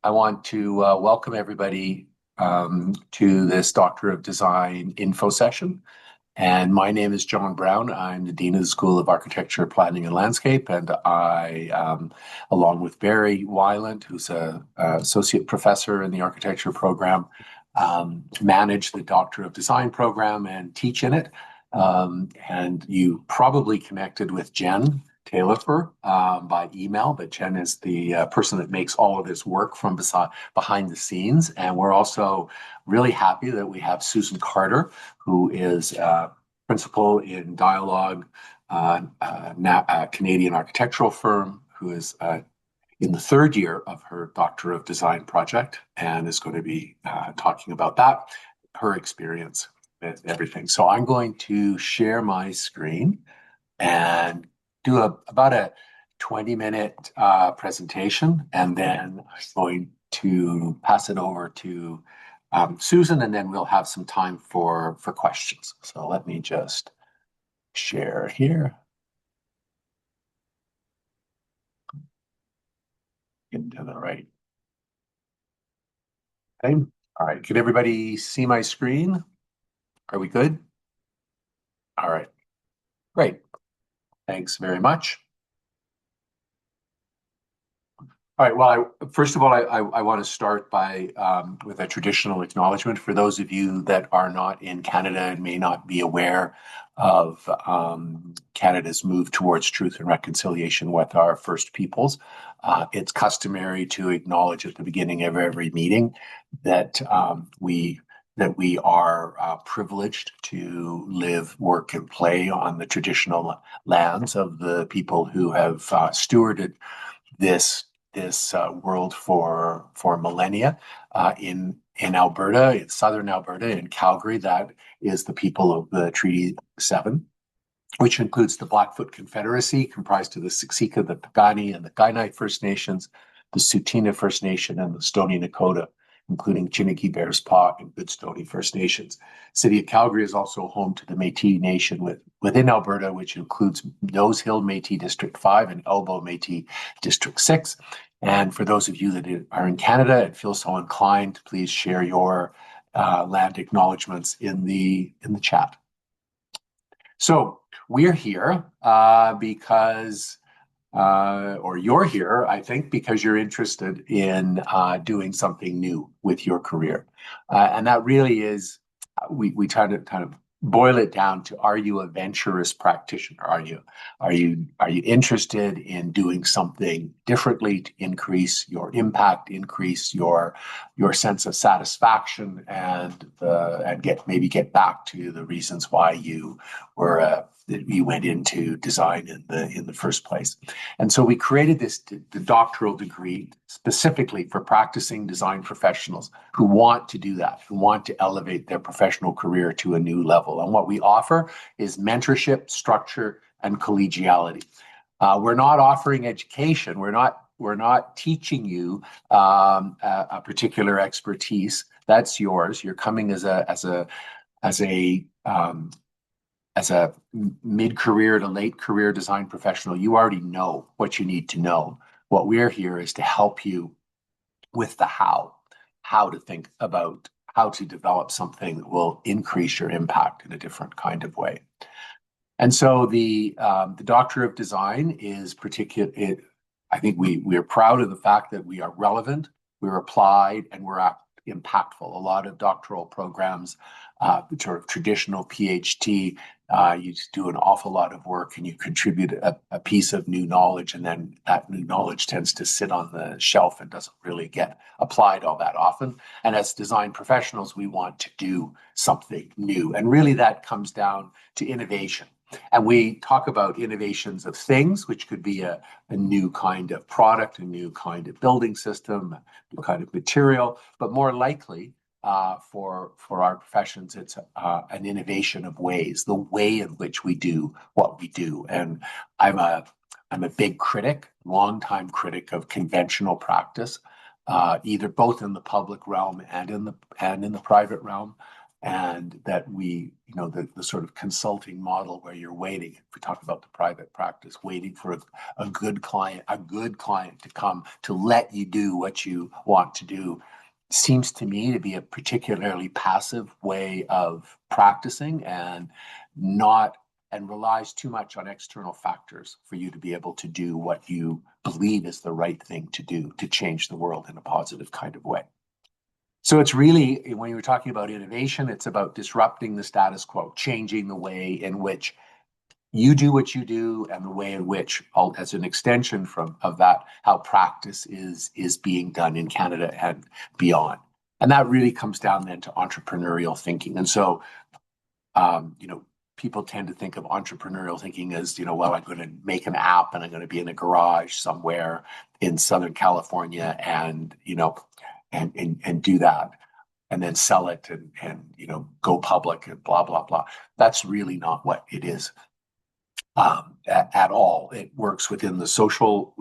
I want to welcome everybody to this Doctor of Design info session. And my name is John Brown. I'm the Dean of the School of Architecture, Planning and Landscape. And I, along with Barry Weiland, who's an associate professor in the architecture program, manage the Doctor of Design program and teach in it. And you probably connected with Jen Taylor by email, but Jen is the person that makes all of this work from behind the scenes. And we're also really happy that we have Susan Carter, who is principal in Dialogue, a Canadian architectural firm, who is in the third year of her Doctor of Design project and is going to be talking about that, her experience with everything. So I'm going to share my screen and do about a 20-minute presentation, and then I'm going to pass it over to Susan, and then we'll have some time for questions. So let me just share here. Get to the right. Okay. All right. Can everybody see my screen? Are we good? All right. Great. Thanks very much. All right. Well, first of all, I want to start by with a traditional acknowledgement for those of you that are not in Canada and may not be aware of Canada's move towards truth and reconciliation with our First Peoples. It's customary to acknowledge at the beginning of every meeting that we are privileged to live, work, and play on the traditional lands of the people who have stewarded this world for millennia. In Alberta, in southern Alberta, in Calgary, that is the people of the Treaty 7, which includes the Blackfoot Confederacy, comprised of the Siksika, the Piikani, and the Kainai First Nations, the Tsuut'ina First Nation, and the Stoney Nakoda, including Chiniki, Bears Paw, and Goodstoney First Nations. City of Calgary is also home to the Métis Nation within Alberta, which includes Nose Hill Métis District 5 and Elbow Métis District 6. And for those of you that are in Canada and feel so inclined, please share your land acknowledgements in the chat. So we're here because or you're here, I think, because you're interested in doing something new with your career. And that really is, we try to kind of boil it down to, are you a venturous practitioner? Are you interested in doing something differently to increase your impact, increase your sense of satisfaction, and get back to the reasons why you went into design in the first place? And so we created the doctoral degree specifically for practicing design professionals who want to do that, who want to elevate their professional career to a new level. And what we offer is mentorship, structure, and collegiality. We're not offering education. We're not teaching you a particular expertise. That's yours. You're coming as a mid-career to late career design professional. You already know what you need to know. What we're here is to help you with the how to think about how to develop something that will increase your impact in a different kind of way. And so the Doctor of Design is particular. I think we are proud of the fact that we are relevant, we're applied, and we're impactful. A lot of doctoral programs, sort of traditional PhD, you do an awful lot of work and you contribute a piece of new knowledge, and then that new knowledge tends to sit on the shelf and doesn't really get applied all that often. And as design professionals, we want to do something new. And really that comes down to innovation. And we talk about innovations of things, which could be a new kind of product, a new kind of building system, a new kind of material, but more likely for our professions, it's an innovation of ways, the way in which we do what we do. And I'm a big critic, longtime critic of conventional practice, both in the public realm and in the private realm. and that the sort of consulting model where you're waiting, if we talk about the private practice, waiting for a good client to come to let you do what you want to do, seems to me to be a particularly passive way of practicing, and not and relies too much on external factors for you to be able to do what you believe is the right thing to do to change the world in a positive kind of way. So it's really, when you're talking about innovation, it's about disrupting the status quo, changing the way in which you do what you do, and the way in which, as an extension of that, how practice is being done in Canada and beyond. And that really comes down then to entrepreneurial thinking. And so, people tend to think of entrepreneurial thinking as, well, I'm going to make an app and I'm going to be in a garage somewhere in Southern California and, and do that, and then sell it and go public and blah, blah, blah. That's really not what it is. At all. It works within social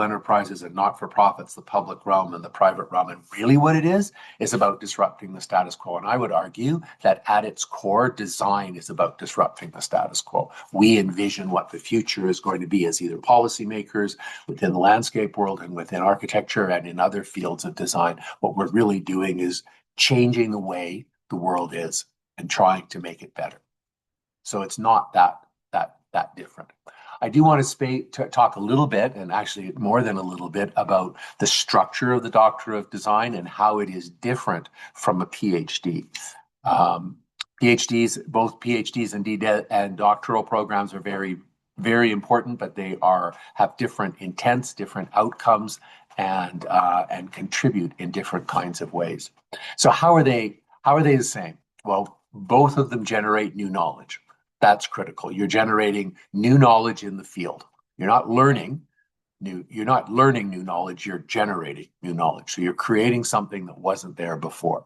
enterprises and not-for-profits, the public realm and the private realm. And really what it is about disrupting the status quo. And I would argue that at its core, design is about disrupting the status quo. We envision what the future is going to be as either policymakers within the landscape world and within architecture and in other fields of design. What we're really doing is changing the way the world is and trying to make it better. So it's not that different. I do want to talk a little bit, and actually more than a little bit, about the structure of the Doctor of Design and how it is different from a PhD. Both PhDs and DDes and doctoral programs are very, very important, but they have different intents, different outcomes, and contribute in different kinds of ways. So how are they the same? Well, both of them generate new knowledge. That's critical. You're generating new knowledge in the field. You're not learning new knowledge, you're generating new knowledge. So you're creating something that wasn't there before.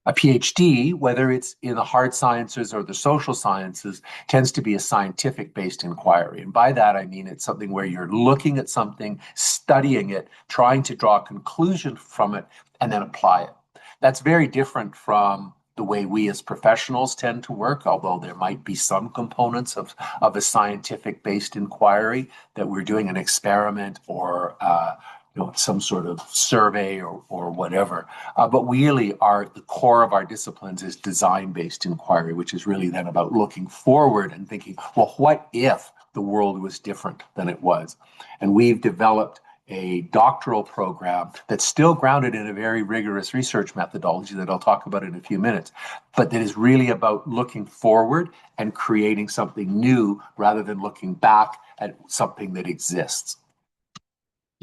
A PhD, whether it's in the hard sciences or the social sciences, tends to be a scientific-based inquiry. And by that, I mean it's something where you're looking at something, studying it, trying to draw a conclusion from it, and then apply it. That's very different from the way we as professionals tend to work, although there might be some components of a scientific-based inquiry, that we're doing an experiment or some sort of survey or whatever. But really, the core of our disciplines is design-based inquiry, which is really then about looking forward and thinking, well, what if the world was different than it was? And we've developed a doctoral program that's still grounded in a very rigorous research methodology that I'll talk about in a few minutes, but that is really about looking forward and creating something new rather than looking back at something that exists.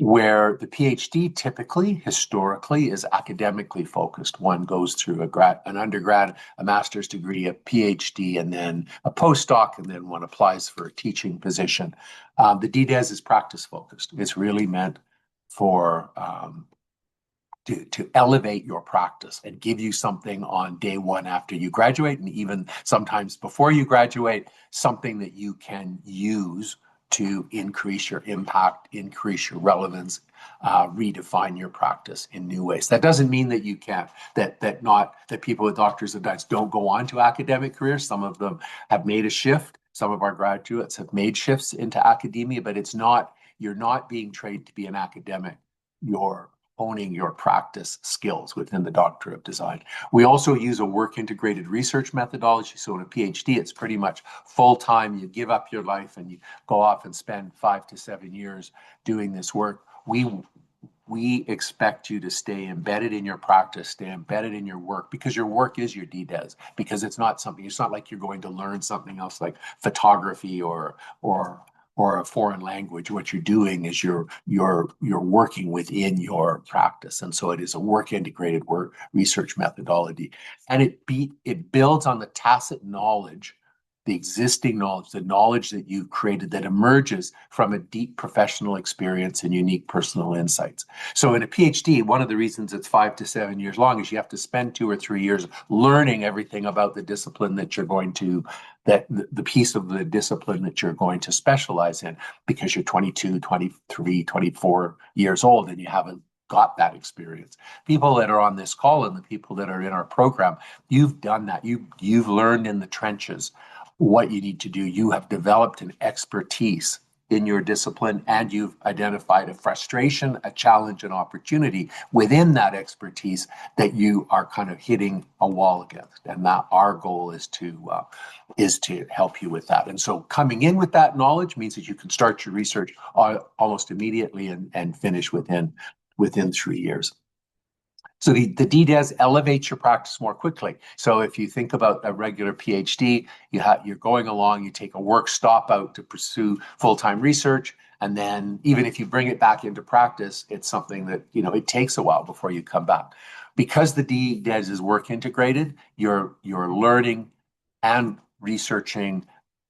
Where the PhD typically, historically, is academically focused. One goes through an undergrad, a master's degree, a PhD, and then a postdoc, and then one applies for a teaching position. The DDes is practice focused. It's really meant for to elevate your practice and give you something on day one after you graduate, and even sometimes before you graduate, something that you can use to increase your impact, increase your relevance, redefine your practice in new ways. That doesn't mean that you can't, that people with doctors of science don't go on to academic careers. Some of them have made a shift. Some of our graduates have made shifts into academia, but you're not being trained to be an academic. You're honing your practice skills within the Doctor of Design. We also use a work-integrated research methodology. So in a PhD, it's pretty much full-time. You give up your life and you go off and spend 5 to 7 years doing this work. We expect you to stay embedded in your practice, stay embedded in your work, because your work is your DDes, because it's not like you're going to learn something else like photography or a foreign language. What you're doing is you're working within your practice. And so it is a work-integrated research methodology. And it builds on the tacit knowledge, the existing knowledge, the knowledge that you've created that emerges from a deep professional experience and unique personal insights. So in a PhD, one of the reasons it's 5 to 7 years long is you have to spend 2 or 3 years learning everything about the discipline that you're going to, the piece of the discipline that you're going to specialize in, because you're 22, 23, 24 years old and you haven't got that experience. People that are on this call and the people that are in our program, you've done that. You've learned in the trenches what you need to do. You have developed an expertise in your discipline, and you've identified a frustration, a challenge, an opportunity within that expertise that you are kind of hitting a wall against. And that our goal is to help you with that. And so coming in with that knowledge means that you can start your research almost immediately and finish within 3 years. So the DDes elevates your practice more quickly. So if you think about a regular PhD, you're going along, you take a work stop out to pursue full-time research, and then even if you bring it back into practice, it's something that, it takes a while before you come back. Because the DDes is work integrated, you're learning and researching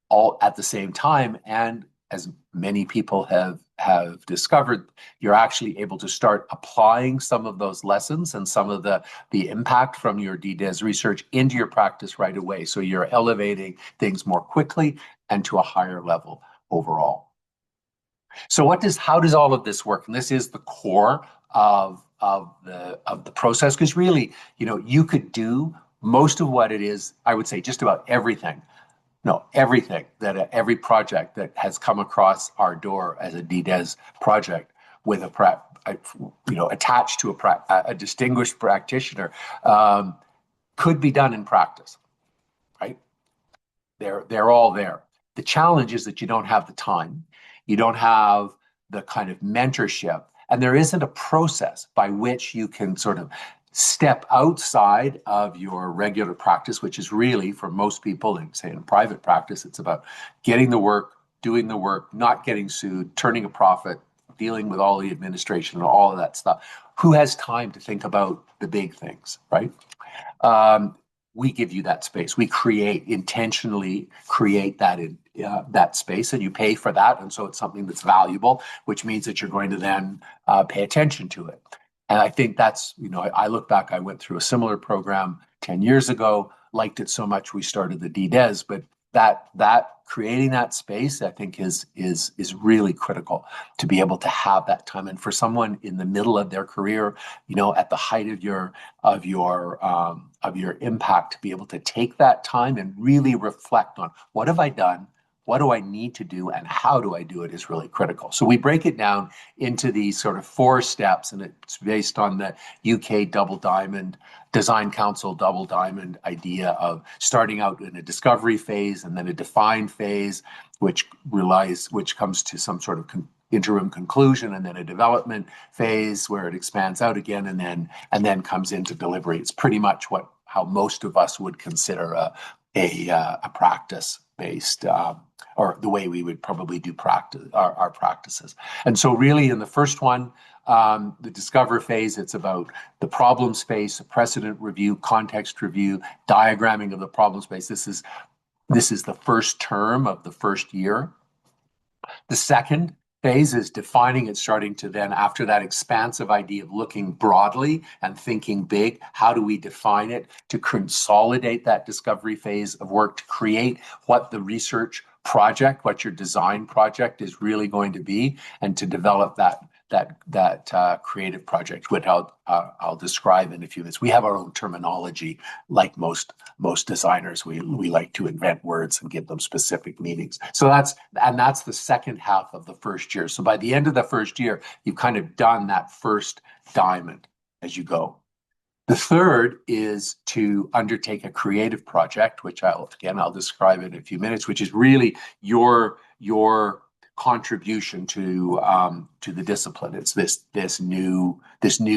all at the same time, and as many people have discovered, you're actually able to start applying some of those lessons and some of the impact from your DDes research into your practice right away. So you're elevating things more quickly and to a higher level overall. So how does all of this work? And this is the core of the process, because really, you could do most of what it is, I would say just about everything. No, everything every project that has come across our door as a DDes project with attached to a distinguished practitioner could be done in practice, right? They're all there. The challenge is that you don't have the time, you don't have the kind of mentorship, and there isn't a process by which you can sort of step outside of your regular practice, which is really, for most people, say in private practice, it's about getting the work, doing the work, not getting sued, turning a profit, dealing with all the administration and all of that stuff. Who has time to think about the big things, right? We give you that space. We intentionally create that space, and you pay for that. And so it's something that's valuable, which means that you're going to then pay attention to it. And I think that's, I look back, I went through a similar program 10 years ago, liked it so much we started the DDes, but that creating that space, I think is really critical to be able to have that time. And for someone in the middle of their career, at the height of your impact, to be able to take that time and really reflect on what have I done? What do I need to do, and how do I do it is really critical. So we break it down into these sort of 4 steps, and it's based on the UK Double Diamond Design Council Double Diamond idea of starting out in a discovery phase and then a define phase, which comes to some sort of interim conclusion, and then a development phase where it expands out again, and then comes into delivery. It's pretty much how most of us would consider a practice-based, or the way we would probably do our practices. And so really in the first one, the discover phase, it's about the problem space, precedent review, context review, diagramming of the problem space. This is the first term of the first year. The second phase is defining it, starting to then, after that expansive idea of looking broadly and thinking big, how do we define it to consolidate that discovery phase of work to create what the research project, what your design project is really going to be, and to develop that creative project, which I'll describe in a few minutes. We have our own terminology, like most designers. We like to invent words and give them specific meanings. So that's the second half of the first year. So by the end of the first year, you've kind of done that first diamond as you go. The third is to undertake a creative project, which I'll describe in a few minutes, which is really your contribution to the discipline. It's this new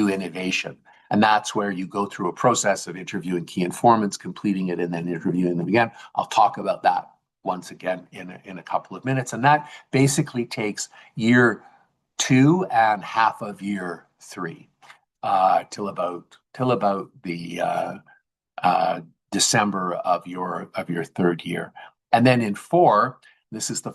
innovation, and that's where you go through a process of interviewing key informants, completing it, and then interviewing them again. I'll talk about that once again in a couple of minutes, and that basically takes year 2 and half of year 3 till about the December of your third year, and then in 4. This is the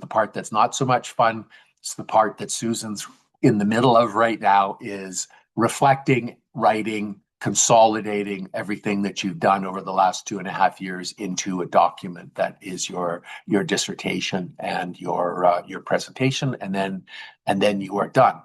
part that's not so much fun. It's the part that Susan's in the middle of right now, is reflecting, writing, consolidating everything that you've done over the last 2.5 years into a document that is your dissertation and your presentation, and then you are done.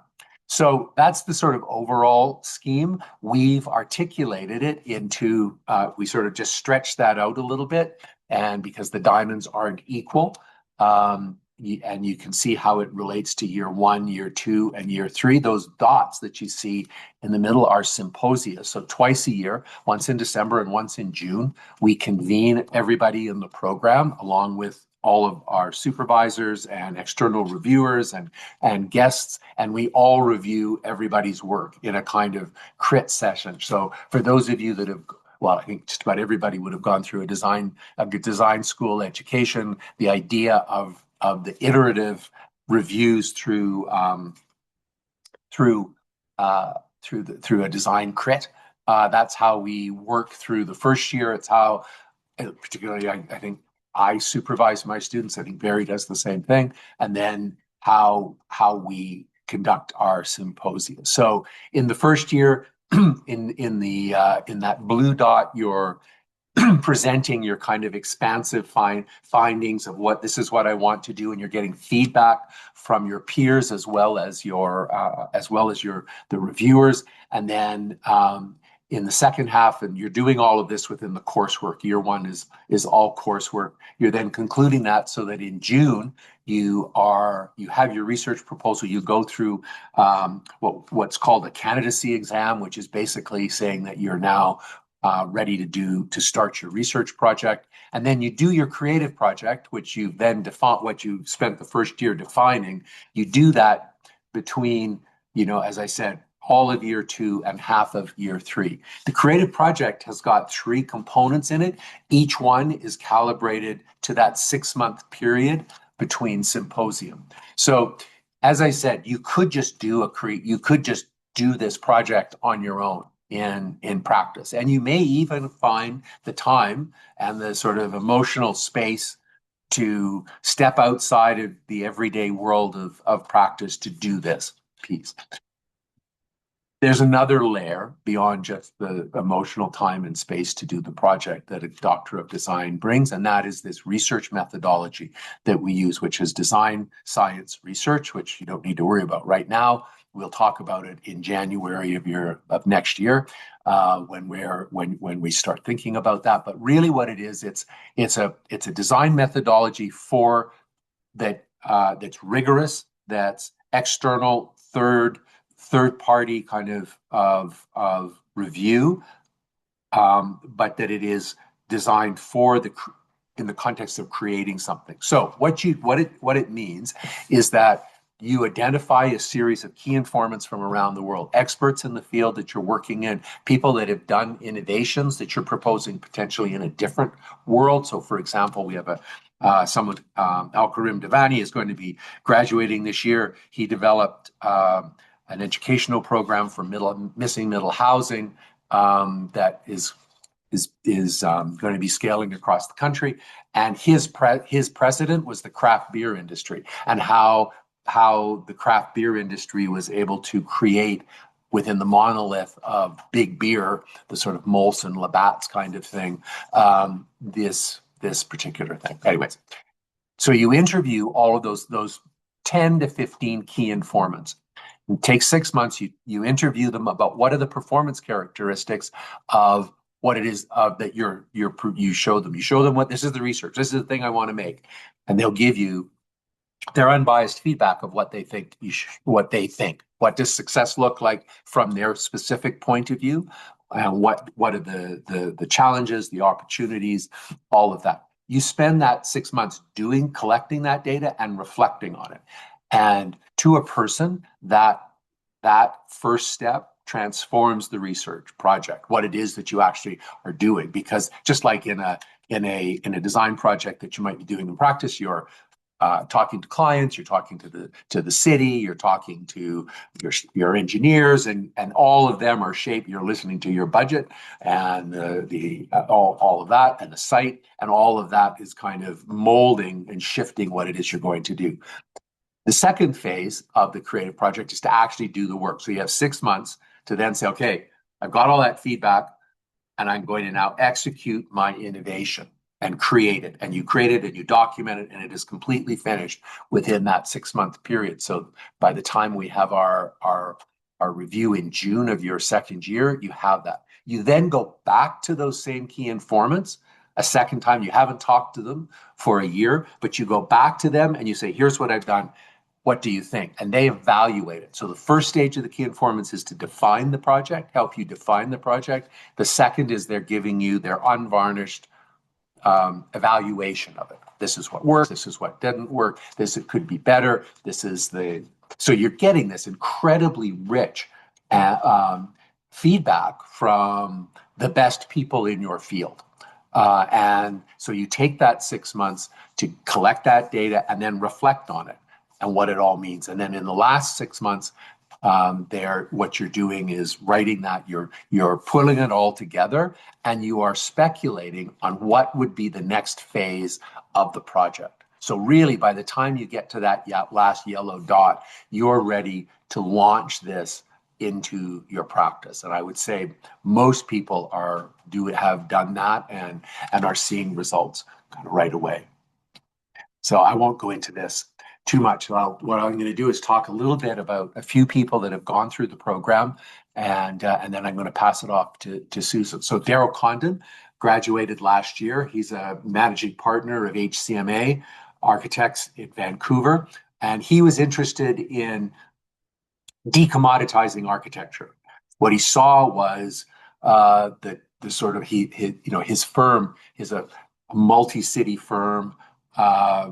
So that's the sort of overall scheme. We've articulated it into, we sort of just stretched that out a little bit. And because the diamonds aren't equal, and you can see how it relates to year one, year two, and year three. Those dots that you see in the middle are symposia. So twice a year, once in December and once in June, we convene everybody in the program along with all of our supervisors and external reviewers and guests, and we all review everybody's work in a kind of crit session. So for those of you that have, well, I think just about everybody would have gone through a design school education. The idea of the iterative reviews through through a design crit. That's how we work through the first year. It's how, particularly, I think I supervise my students. I think Barry does the same thing, and then how we conduct our symposia. So in the first year, in that blue dot, you're presenting your kind of expansive findings of what this is what I want to do, and you're getting feedback from your peers as well as your the reviewers, and then in the second half, and you're doing all of this within the coursework. Year one is all coursework. You're then concluding that so that in June you have your research proposal. You go through what's called a candidacy exam, which is basically saying that you're now ready to start your research project. And then you do your creative project, which you then define, what you spent the first year defining. You do that between, as I said, all of year two and half of year three. The creative project has got three components in it. Each one is calibrated to that 6-month period between symposium. So as I said, you could just do this project on your own in practice. And you may even find the time and the sort of emotional space to step outside of the everyday world of practice to do this piece. There's another layer beyond just the emotional time and space to do the project that a Doctor of Design brings, and that is this research methodology that we use, which is design science research, which you don't need to worry about right now. We'll talk about it in January of next year when we start thinking about that. But really, what it is, it's a design methodology for that that's rigorous, that's external, third party kind of review, but that it is designed in the context of creating something. So what it means is that you identify a series of key informants from around the world, experts in the field that you're working in, people that have done innovations that you're proposing potentially in a different world. So, for example, we have someone, Al-Karim Devani, is going to be graduating this year. He developed an educational program for missing middle housing that is going to be scaling across the country. And his president was the craft beer industry, and how the craft beer industry was able to create within the monolith of big beer, the sort of Molson Labatt's kind of thing, this particular thing. Anyways, so you interview all of those 10 to 15 key informants. It takes 6 months. You interview them about what are the performance characteristics of what it is that you show them. You show them what this is the research. This is the thing I want to make, and they'll give you their unbiased feedback of what they think. What does success look like from their specific point of view, and what are the challenges, the opportunities, all of that. You spend that 6 months collecting that data and reflecting on it. And to a person, that first step transforms the research project, what it is that you actually are doing. Because just like in a design project that you might be doing in practice, you're talking to clients, you're talking to the city, you're talking to your engineers, and all of them are shaped. You're listening to your budget and all of that, and the site, and all of that is kind of molding and shifting what it is you're going to do. The second phase of the creative project is to actually do the work. So you have 6 months to then say, okay, I've got all that feedback, and I'm going to now execute my innovation. and create it. And you create it and you document it, and it is completely finished within that 6-month period. So by the time we have our review in June of your second year, you have that. You then go back to those same key informants a second time. You haven't talked to them for a year, but you go back to them and you say, here's what I've done. What do you think? And they evaluate it. So the first stage of the key informants is to define the project, help you define the project. The second is they're giving you their unvarnished evaluation of it. This is what worked. This is what didn't work. This it could be better. So you're getting this incredibly rich feedback from the best people in your field. And so you take that 6 months to collect that data and then reflect on it and what it all means. And then in the last 6 months, what you're doing is writing that, you're pulling it all together, and you are speculating on what would be the next phase of the project. So really, by the time you get to that last yellow dot, you're ready to launch this into your practice. And I would say most people have done that and are seeing results kind of right away. So I won't go into this too much. What I'm going to do is talk a little bit about a few people that have gone through the program, and then I'm going to pass it off to Susan. So Daryl Condon graduated last year. He's a managing partner of HCMA Architects in Vancouver, and he was interested in decommoditizing architecture. What he saw was the sort of his firm is a multi-city firm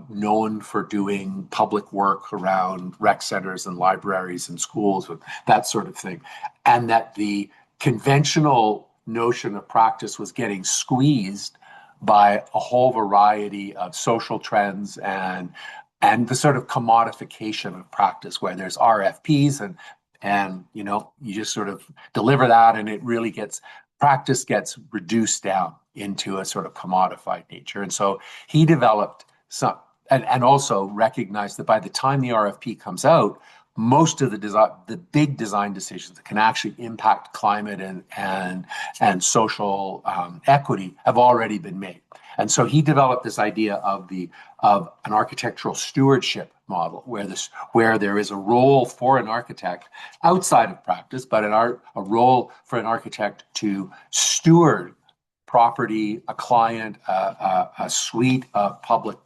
known for doing public work around rec centers and libraries and schools and that sort of thing, and that the conventional notion of practice was getting squeezed by a whole variety of social trends and the sort of commodification of practice, where there's RFPs and you just sort of deliver that, and practice gets reduced down into a sort of commodified nature. And so he developed some, and also recognized that by the time the RFP comes out, most of the big design decisions that can actually impact climate and social equity have already been made. And so he developed this idea of an architectural stewardship model, where there is a role for an architect outside of practice, but a role for an architect to steward property, a client, a suite of public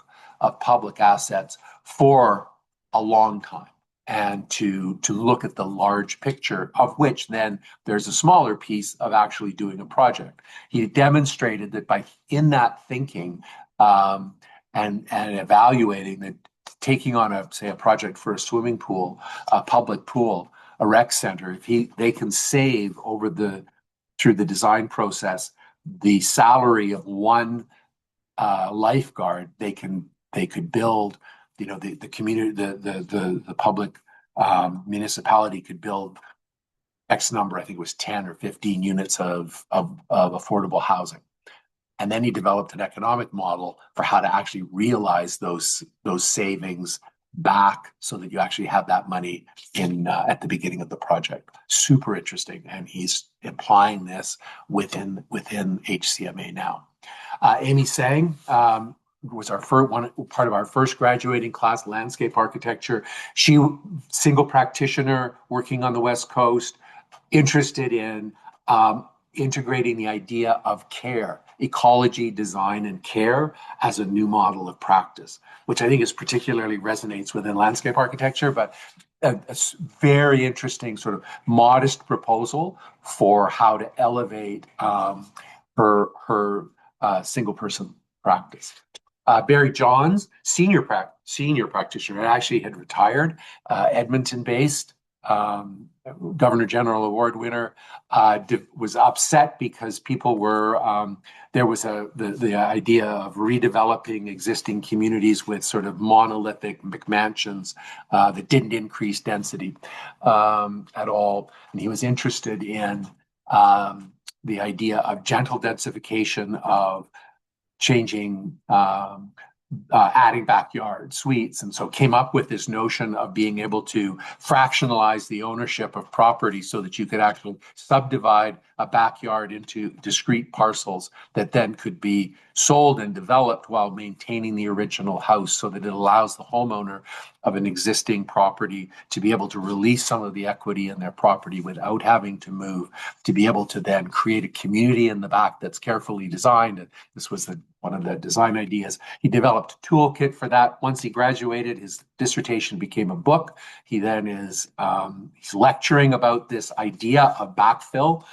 assets for a long time, and to look at the large picture, of which then there's a smaller piece of actually doing a project. He demonstrated that in that thinking and evaluating that, taking on a project for a swimming pool, a public pool, a rec center, they can save through the design process the salary of one lifeguard. They could build, the community, the public municipality could build X number, I think it was 10 or 15 units of affordable housing. And then he developed an economic model for how to actually realize those savings back, so that you actually have that money at the beginning of the project. Super interesting, and he's applying this within HCMA now. Amy Sang was part of our first graduating class, landscape architecture. She, single practitioner, working on the West Coast, interested in integrating the idea of care, ecology, design, and care as a new model of practice, which I think particularly resonates within landscape architecture, but a very interesting sort of modest proposal for how to elevate her single person practice. Barry Johns, senior practitioner, actually had retired, Edmonton-based, Governor General Award winner, was upset because people were there was the idea of redeveloping existing communities with sort of monolithic McMansions that didn't increase density at all, and he was interested in the idea of gentle densification, of changing, adding backyard suites, and so came up with this notion of being able to fractionalize the ownership of property so that you could actually subdivide a backyard into discrete parcels that then could be sold and developed while maintaining the original house so that it allows the homeowner of an existing property to be able to release some of the equity in their property without having to move, to be able to then create a community in the back that's carefully designed. And this was one of the design ideas. He developed a toolkit for that. Once he graduated, his dissertation became a book. He then is he's lecturing about this idea of backfill.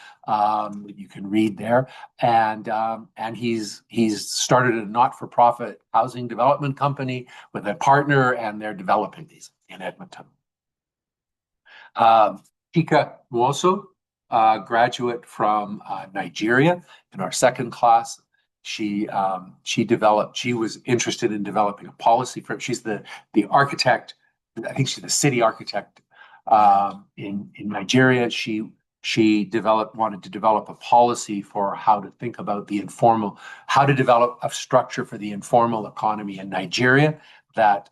You can read there, and he's started a not-for-profit housing development company with a partner, and they're developing these in Edmonton. Chika Nwosu, graduate from Nigeria in our second class. She was interested in developing a policy for, she's the architect, I think she's the city architect in Nigeria. She wanted to develop a policy for how to think about how to develop a structure for the informal economy in Nigeria that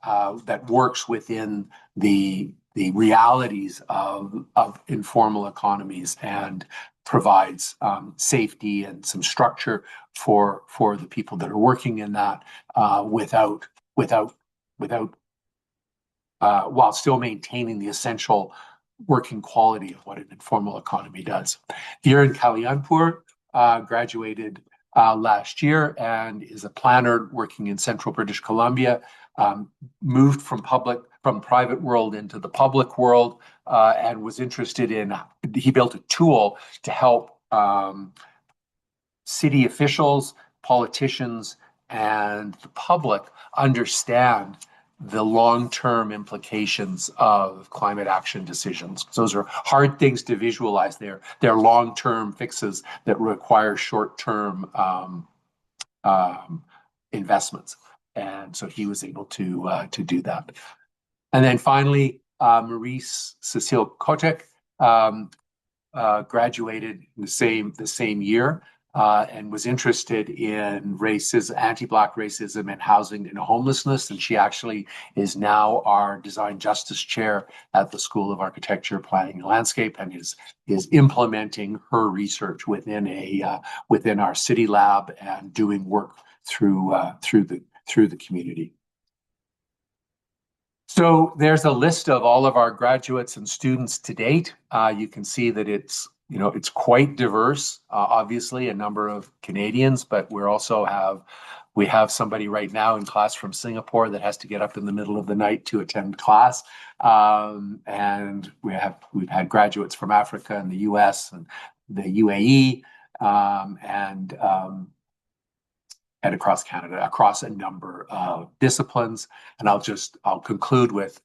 works within the realities of informal economies and provides safety and some structure for the people that are working in that without while still maintaining the essential working quality of what an informal economy does. Viren Kalyanpur graduated last year and is a planner working in central British Columbia, moved from private world into the public world, and was interested he built a tool to help city officials, politicians, and the public understand the long-term implications of climate action decisions. Those are hard things to visualize. They're long-term fixes that require short-term investments. And so he was able to do that. And then finally, Maurice Cecile Kotek graduated the same year. And was interested in anti-Black racism and housing and homelessness. And she actually is now our design justice chair at the School of Architecture, Planning and Landscape, and is implementing her research within our city lab and doing work through the community. So there's a list of all of our graduates and students to date. You can see that it's quite diverse, obviously, a number of Canadians, but we have somebody right now in class from Singapore that has to get up in the middle of the night to attend class. And we've had graduates from Africa and the US and the UAE, and across Canada, across a number of disciplines. And I'll conclude with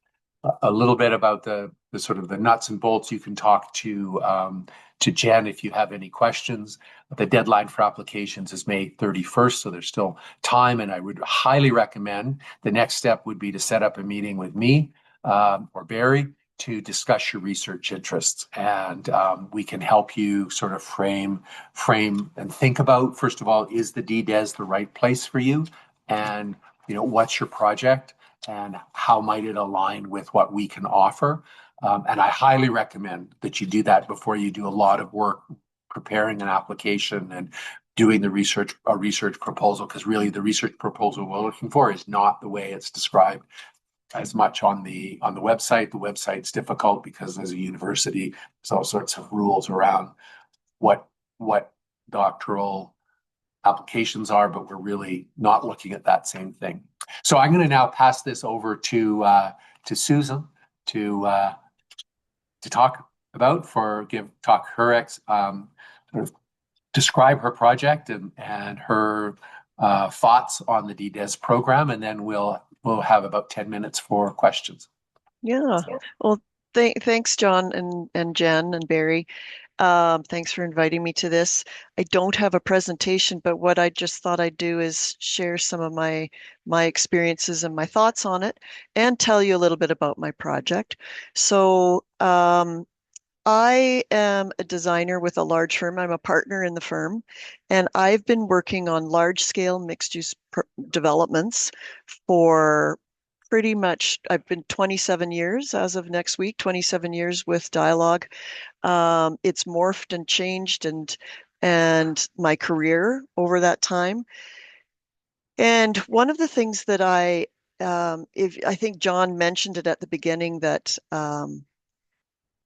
a little bit about the sort of the nuts and bolts. You can talk to Jen if you have any questions. The deadline for applications is May 31st, so there's still time. And I would highly recommend the next step would be to set up a meeting with me or Barry to discuss your research interests. And we can help you sort of frame and think about, first of all, is the DDes the right place for you? And, what's your project? And how might it align with what we can offer? And I highly recommend that you do that before you do a lot of work preparing an application and doing a research proposal, because really the research proposal we're looking for is not the way it's described as much on the website. The website's difficult because as a university, there's all sorts of rules around what doctoral applications are, but we're really not looking at that same thing. So I'm going to now pass this over to Susan to talk describe her project and her thoughts on the DDes program, and then we'll have about 10 minutes for questions. Yeah. Well, thanks, John and Jen and Barry. Thanks for inviting me to this. I don't have a presentation, but what I just thought I'd do is share some of my experiences and my thoughts on it and tell you a little bit about my project. So I am a designer with a large firm. I'm a partner in the firm, and I've been working on large-scale mixed-use developments for pretty much, I've been 27 years as of next week, 27 years with Dialogue. It's morphed and changed and my career over that time. And one of the things that if I think John mentioned it at the beginning that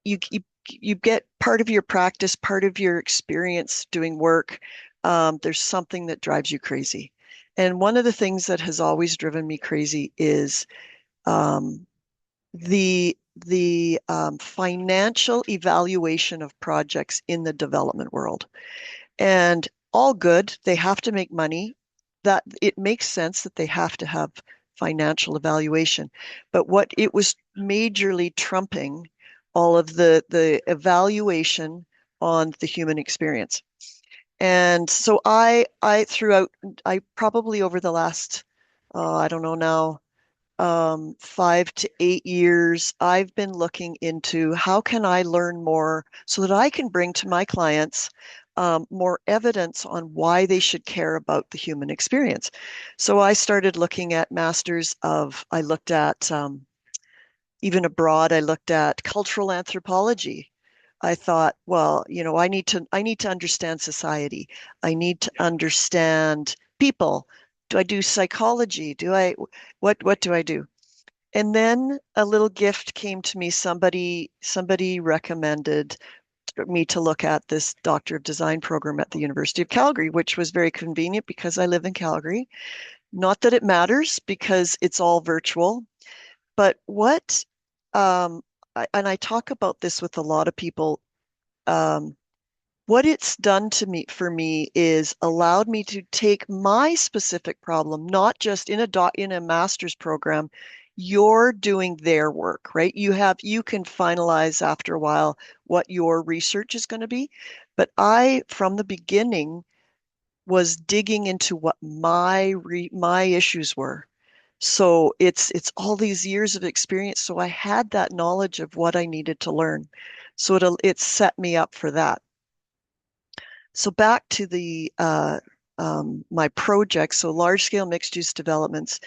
you get part of your practice, part of your experience doing work. There's something that drives you crazy, and one of the things that has always driven me crazy is um, the financial evaluation of projects in the development world. And all good, they have to make money. That it makes sense that they have to have financial evaluation. But what it was majorly trumping all of the evaluation on the human experience. And so I throughout I probably over the last I don't know now 5 to 8 years, I've been looking into how can I learn more so that I can bring to my clients more evidence on why they should care about the human experience. So I started looking at I looked at even abroad, I looked at cultural anthropology. I thought, well, I need to understand society. I need to understand people. Do I do psychology? What do I do? And then a little gift came to me. Somebody recommended me to look at this Doctor of Design program at the University of Calgary, which was very convenient because I live in Calgary. Not that it matters because it's all virtual, but and I talk about this with a lot of people. Um, what it's done to me for me is allowed me to take my specific problem, not just in a master's program. You're doing their work, right? You can finalize after a while what your research is going to be. But I, from the beginning, was digging into what my issues were. So it's all these years of experience. So I had that knowledge of what I needed to learn. So it set me up for that. So back to the my project, so large scale mixed use developments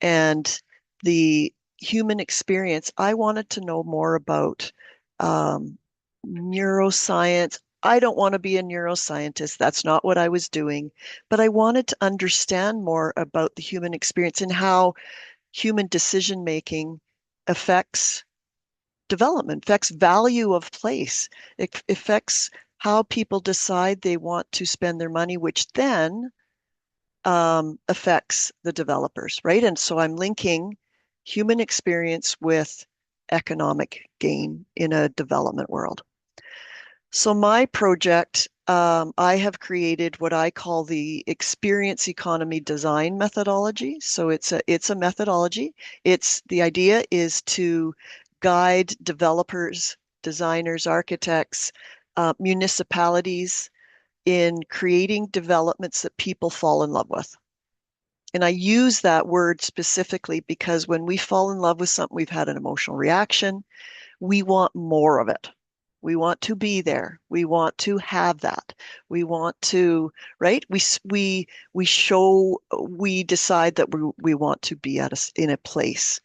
and the human experience. I wanted to know more about um, neuroscience. I don't want to be a neuroscientist. That's not what I was doing, but I wanted to understand more about the human experience and how human decision making affects development, affects value of place. It affects how people decide they want to spend their money, which then affects the developers, right? And so I'm linking human experience with economic gain in a development world. So my project, I have created what I call the experience economy design methodology. So it's a methodology. It's the idea is to guide developers, designers, architects, municipalities in creating developments that people fall in love with. And I use that word specifically because when we fall in love with something, we've had an emotional reaction. We want more of it. We want to be there. We want to have that. We want to, right? We decide that we want to be in a place.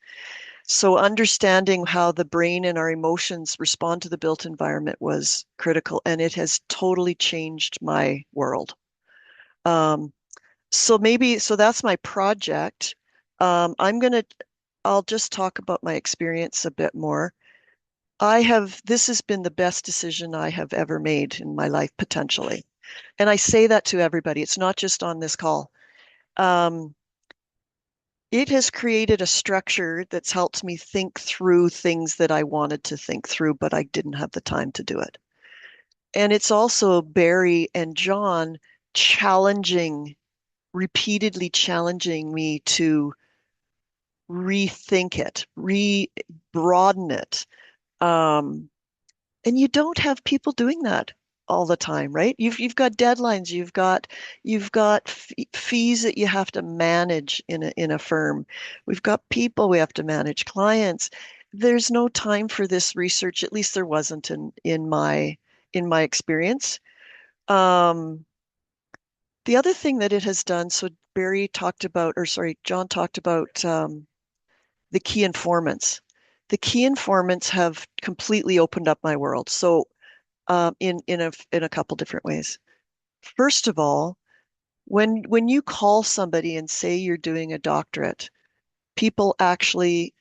So understanding how the brain and our emotions respond to the built environment was critical, and it has totally changed my world. Um, so that's my project. I'll just talk about my experience a bit more. This has been the best decision I have ever made in my life, potentially. And I say that to everybody. It's not just on this call. Um, it has created a structure that's helped me think through things that I wanted to think through, but I didn't have the time to do it. And it's also Barry and John challenging, repeatedly challenging me to rethink it, broaden it. Um, And you don't have people doing that all the time, right? You've got deadlines, you've got fees that you have to manage in a firm. We've got people we have to manage, clients. There's no time for this research. At least there wasn't in my experience. Um, the other thing that it has done, so Barry talked about, or sorry, John talked about the key informants. The key informants have completely opened up my world. So in a couple different ways. First of all, When you call somebody and say you're doing a doctorate, people actually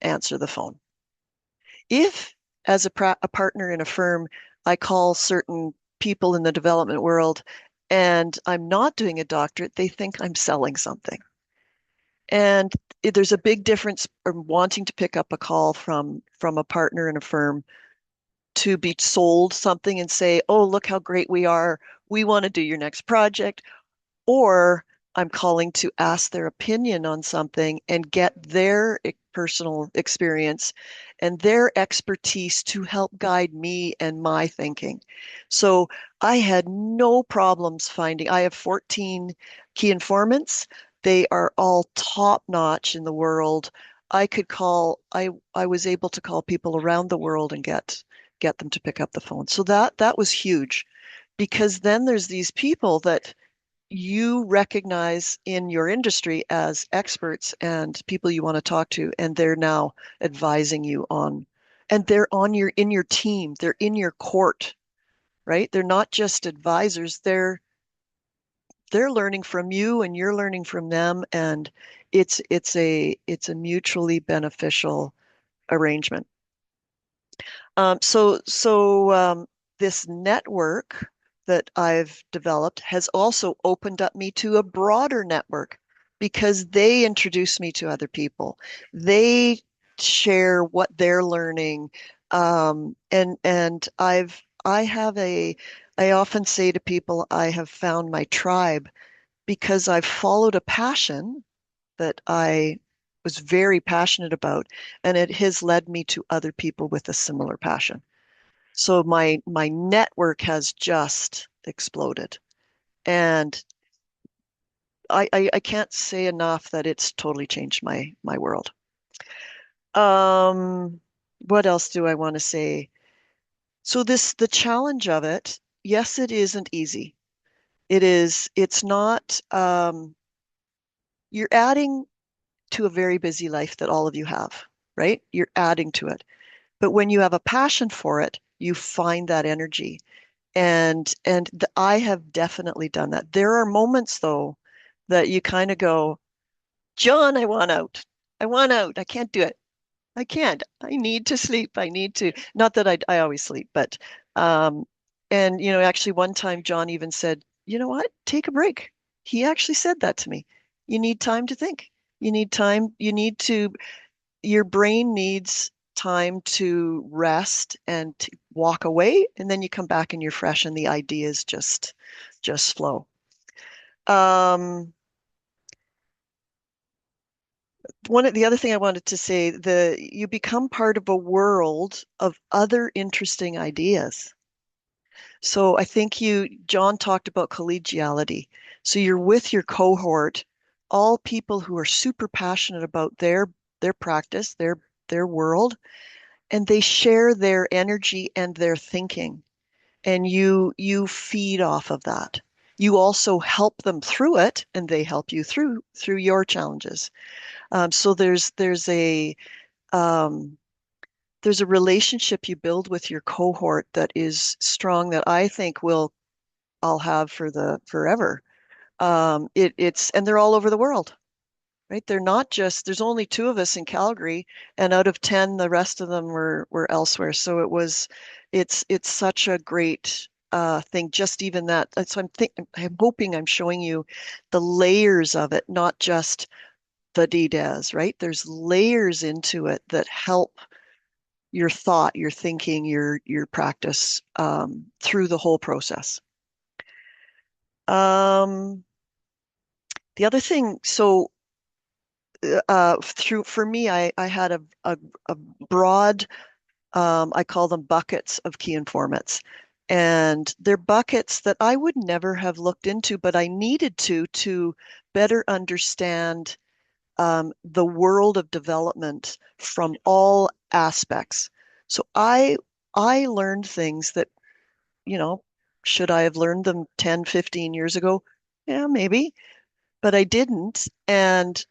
answer the phone. If, as a partner in a firm, I call certain people in the development world and I'm not doing a doctorate, they think I'm selling something. And there's a big difference from wanting to pick up a call from a partner in a firm to be sold something and say, "Oh, look how great we are. We want to do your next project." Or I'm calling to ask their opinion on something and get their personal experience and their expertise to help guide me and my thinking. So I had no problems finding, I have 14 key informants. They are all top notch in the world. I was able to call people around the world and get them to pick up the phone. So that was huge because then there's these people that you recognize in your industry as experts and people you want to talk to, and they're now advising you on, and they're on your in your team, they're in your court, right? They're not just advisors, they're learning from you and you're learning from them, and it's a mutually beneficial arrangement. So this network that I've developed has also opened up me to a broader network because they introduce me to other people. They share what they're learning. And I often say to people, I have found my tribe because I've followed a passion that I was very passionate about, and it has led me to other people with a similar passion. So my network has just exploded. And I can't say enough that it's totally changed my world. Um, what else do I want to say? So the challenge of it, yes, it isn't easy. It's not, you're adding to a very busy life that all of you have, right? You're adding to it. But when you have a passion for it, you find that energy. And I have definitely done that. There are moments though that you kind of go, John, I want out. I want out. I can't do it. I can't. I need to sleep. I need to. Not that I always sleep, but um, and actually one time John even said, you know what? Take a break. He actually said that to me. You need time to think. You need time. Your brain needs time to rest and to walk away, and then you come back and you're fresh and the ideas just flow. Um, One of the other thing I wanted to say, you become part of a world of other interesting ideas. So I think John talked about collegiality. So you're with your cohort, all people who are super passionate about their practice, their world, and they share their energy and their thinking, and you feed off of that. You also help them through it, and they help you through your challenges. So um, there's a relationship you build with your cohort that is strong that I think I'll have for the forever. And they're all over the world, right? They're not just, there's only two of us in Calgary, and out of 10, the rest of them were elsewhere. So it's such a great thing, just even that. So I'm hoping I'm showing you the layers of it, not just the DDes, right? There's layers into it that help your thought, your thinking, your practice through the whole process. Um, the other thing, so for me, I had a broad, I call them buckets of key informats. And they're buckets that I would never have looked into, but I needed to better understand the world of development from all aspects. So I learned things that, you know, should I have learned them 10, 15 years ago? Yeah, maybe, but I didn't. And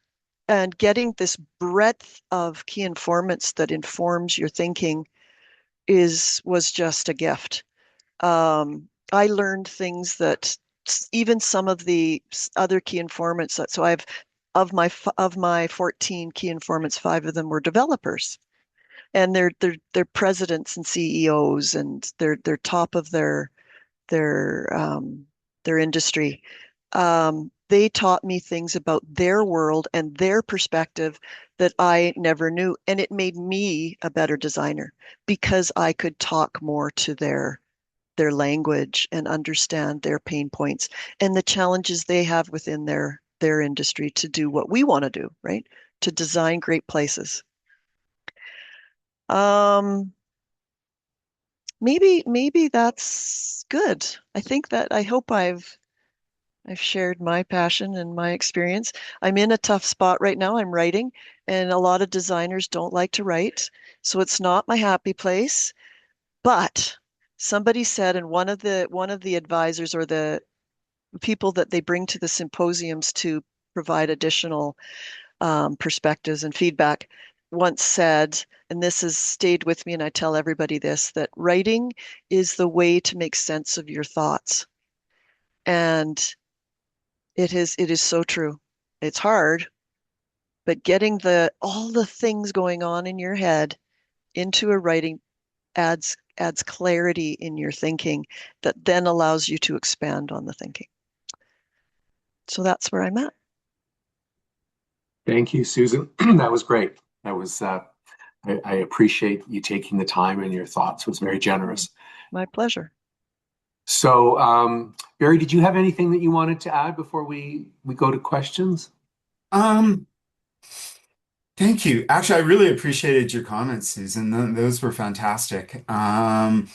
getting this breadth of key informants that informs your thinking was just a gift. I learned things that even some of the other key informants. So I've of my 14 key informants, 5 of them were developers, and they're presidents and CEOs, and they're top of their their industry. They taught me things about their world and their perspective that I never knew, and it made me a better designer because I could talk more to their language and understand their pain points and the challenges they have within their industry to do what we want to do, right? To design great places. Um, maybe that's good. I hope I've shared my passion and my experience. I'm in a tough spot right now. I'm writing, and a lot of designers don't like to write, so it's not my happy place. But somebody said, and one of the advisors or the people that they bring to the symposiums to provide additional perspectives and feedback once said, and this has stayed with me, and I tell everybody this, that writing is the way to make sense of your thoughts. And it is so true. It's hard, but getting the all the things going on in your head into a writing adds clarity in your thinking that then allows you to expand on the thinking. So that's where I'm at. Thank you, Susan. That was great. That was I appreciate you taking the time, and your thoughts was very Mm, generous. my pleasure. So, Barry, did you have anything that you wanted to add before we go to questions? Um, Thank you. Actually, I really appreciated your comments, Susan. Those were fantastic. I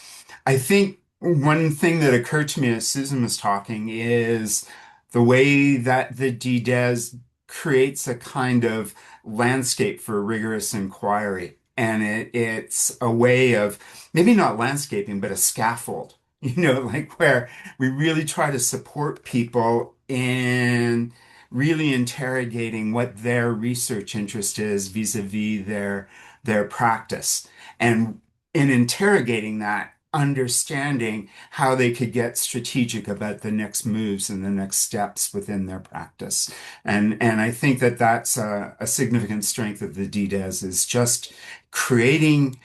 think one thing that occurred to me as Susan was talking is the way that the DDes creates a kind of landscape for rigorous inquiry. And it's a way of maybe not landscaping, but a scaffold, like where we really try to support people in really interrogating what their research interest is vis-a-vis their practice. And in interrogating that, understanding how they could get strategic about the next moves and the next steps within their practice. And I think that that's a significant strength of the DDes is just creating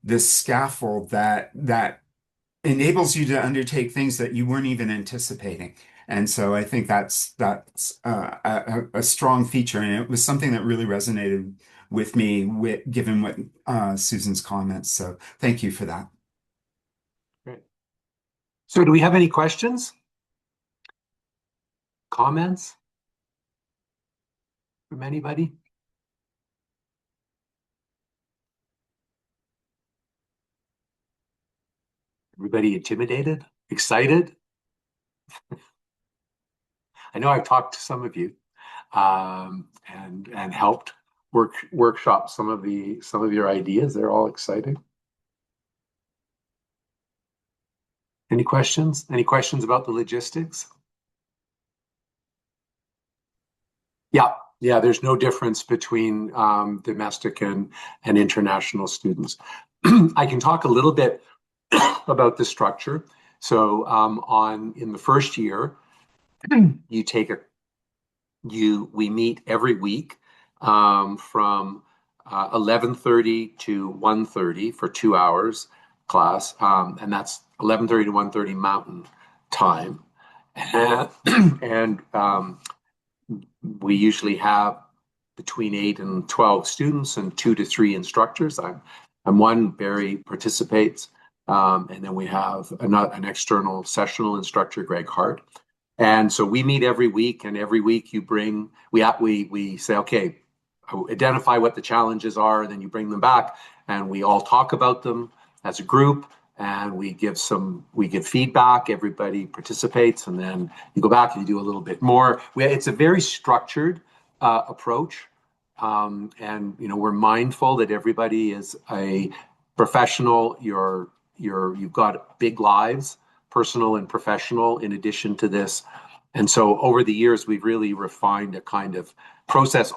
this scaffold that enables you to undertake things that you weren't even anticipating. And so I think that's a strong feature, and it was something that really resonated with me, given what Susan's comments. So thank you for that. Great. So, do we have any questions, comments from anybody? Everybody intimidated? Excited? I know I've talked to some of you, and helped workshop some of your ideas. They're all exciting. Any questions? Any questions about the logistics? Yeah, yeah. There's no difference between domestic and international students. I can talk a little bit about the structure. So, on in the first year, you take a we meet every week, from 11:30 to 1:30 for 2 hours class, and that's 11:30 to 1:30 Mountain Time, and, and we usually have between 8 and 12 students and 2 to 3 instructors. I'm one. Barry participates, and then we have an external sessional instructor, Greg Hart. And so we meet every week, and every week we say, okay, identify what the challenges are, and then you bring them back, and we all talk about them as a group, and we give feedback. Everybody participates, and then you go back and you do a little bit more. It's a very structured approach, and we're mindful that everybody is a professional. You've got big lives, personal and professional, in addition to this. And so over the years, we've really refined a kind of process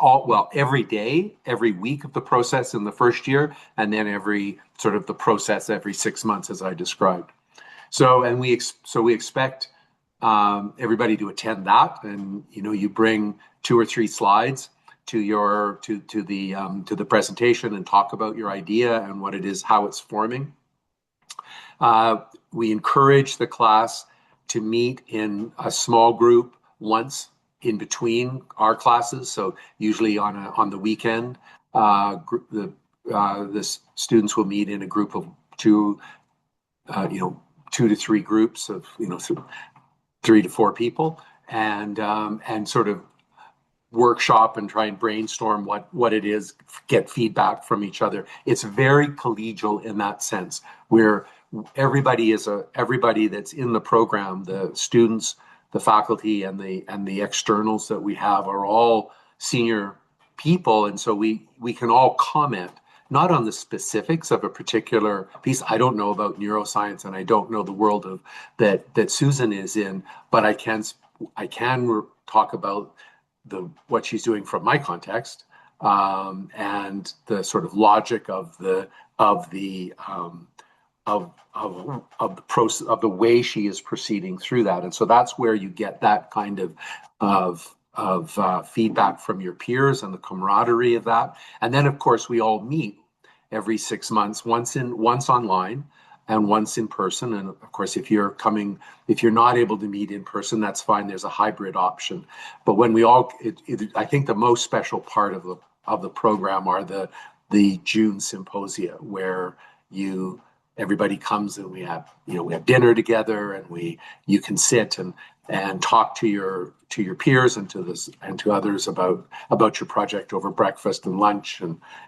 every day, every week of the process in the first year, and then every sort of the process every 6 months, as I described. So we expect everybody to attend that, and you bring 2 or 3 slides to the presentation and talk about your idea and what it is, how it's forming. We encourage the class to meet in a small group once in between our classes. So usually on the weekend, the students will meet in a group of two, 2 to 3 groups of 3 to 4 people, and sort of workshop and try and brainstorm what it is, get feedback from each other. It's very collegial in that sense, where everybody that's in the program, the students, the faculty, and the externals that we have are all senior people, and so we can all comment not on the specifics of a particular piece. I don't know about neuroscience, and I don't know the world of that Susan is in, but I can talk about what she's doing from my context, and the sort of logic of the process, of the way she is proceeding through that. And so that's where you get that kind of feedback from your peers and the camaraderie of that. And then, of course, we all meet every 6 months, once online and once in person. And of course, if you're not able to meet in person, that's fine. There's a hybrid option. But when I think the most special part of the program are the June symposia, where everybody comes and we have dinner together, and you can sit and talk to your peers and to others about your project over breakfast and lunch,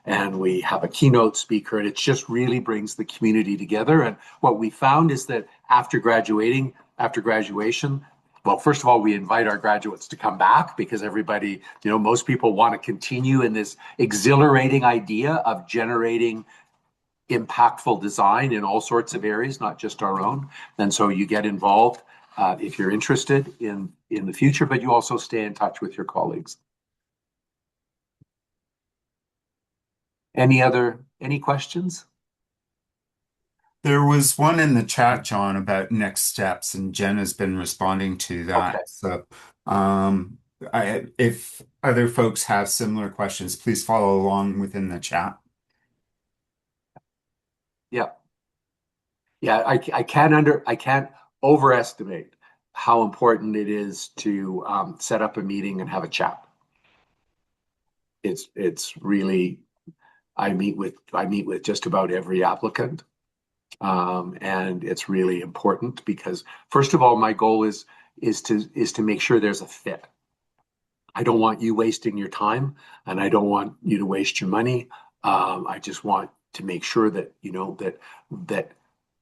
and we have a keynote speaker, and it just really brings the community together. And what we found is that after graduation, well, first of all, we invite our graduates to come back, because everybody, most people want to continue in this exhilarating idea of generating impactful design in all sorts of areas, not just our own. And so you get involved if you're interested in the future, but you also stay in touch with your colleagues. Any questions? There was one in the chat, John, about next steps, and Jen has been responding to that. Okay. So, if other folks have similar questions, please follow along within the chat. Yeah. Yeah, I can't overestimate how important it is to set up a meeting and have a chat. It's really, I meet with just about every applicant, and it's really important, because first of all, my goal is to make sure there's a fit. I don't want you wasting your time, and I don't want you to waste your money. I just want to make sure that that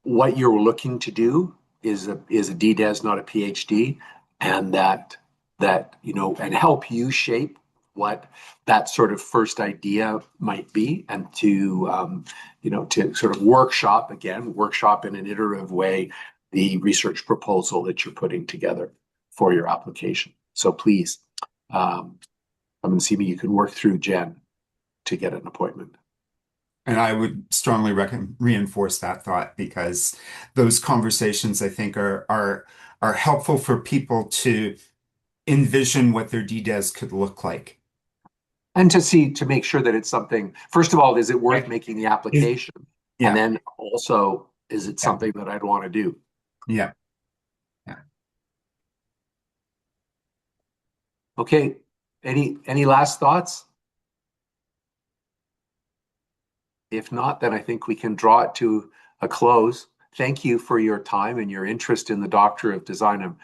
what you're looking to do is a DDes, not a PhD, and that and help you shape what that sort of first idea might be, and to sort of workshop in an iterative way the research proposal that you're putting together for your application. So please, come and see me. You can work through Jen to get an appointment. And I would strongly reinforce that thought, because those conversations, I think, are helpful for people to envision what their DDes could look like. And to make sure that it's something, first of all, is it worth making the application? Yeah. And then also, is it something that I'd want to do? Yeah. Okay. Any last thoughts? If not, then I think we can draw it to a close. Thank you for your time and your interest in the Doctor of Design.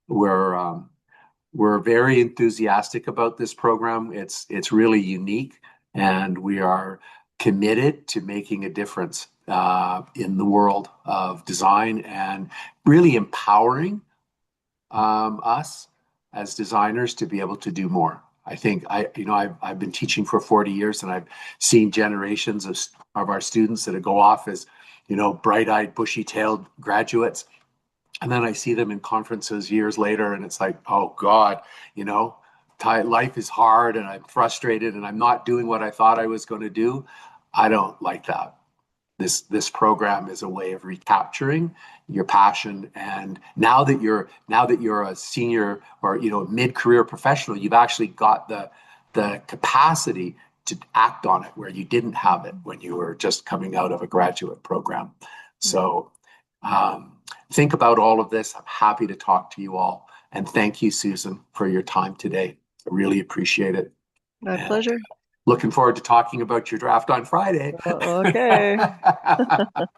We're very enthusiastic about this program. It's really unique, and we are committed to making a difference in the world of design, and really empowering us as designers to be able to do more. I think I've been teaching for 40 years, and I've seen generations of our students that go off as bright-eyed, bushy-tailed graduates, and then I see them in conferences years later, and it's like, oh God, life is hard, and I'm frustrated, and I'm not doing what I thought I was going to do. I don't like that. this program is a way of recapturing your passion. And now that you're a senior or mid-career professional, you've actually got the capacity to act on it where you didn't have it when you were just coming out of a graduate program. So think about all of this. I'm happy to talk to you all. And thank you, Susan, for your time today. I really appreciate it. My And pleasure. looking forward to talking about your draft on Friday. Okay.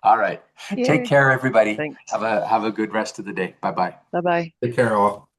All right. Take Yay. care, everybody. Thanks. Have a good rest of the day. Bye-bye. Bye-bye. Take care, all.